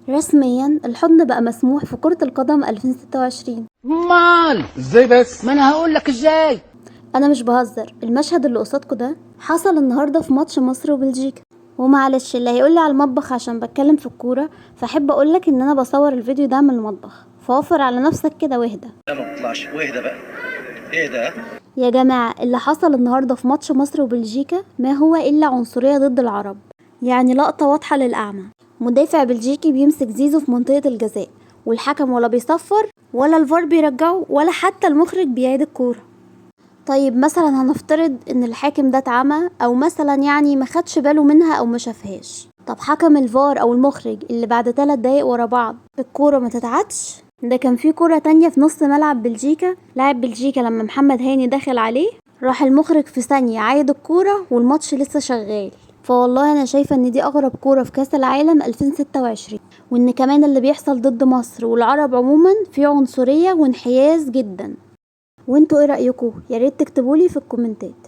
رسميا الحضن بقى مسموح في كرة القدم 2026. مال ازاي بس؟ ما انا هقول لك ازاي. انا مش بهزر، المشهد اللي قصادكوا ده حصل النهارده في ماتش مصر وبلجيكا. ومعلش اللي هيقولي على المطبخ عشان بتكلم في الكورة، فاحب اقولك ان انا بصور الفيديو ده من المطبخ، فوفر على نفسك كده واهدى. لا ما بطلعش، واهدى بقى، اهدى. يا جماعة اللي حصل النهارده في ماتش مصر وبلجيكا ما هو الا عنصرية ضد العرب، يعني لقطة واضحة للأعمى. مدافع بلجيكي بيمسك زيزو في منطقة الجزاء، والحكم ولا بيصفر ولا الفار بيرجعه ولا حتى المخرج بيعيد الكورة. طيب مثلا هنفترض ان الحاكم ده اتعمى، او مثلا يعني ما خدش باله منها او ما شافهاش. طب حكم الفار او المخرج اللي بعد 3 دقايق ورا بعض الكورة ما تتعادش؟ ده كان في كورة تانية في نص ملعب بلجيكا، لاعب بلجيكا لما محمد هاني دخل عليه راح المخرج في ثانية عايد الكورة والماتش لسه شغال. فوالله انا شايفة ان دي اغرب كورة في كاس العالم 2026، وان كمان اللي بيحصل ضد مصر والعرب عموما فيه عنصرية وانحياز جدا. وانتوا ايه رأيكم؟ ياريت تكتبولي في الكومنتات.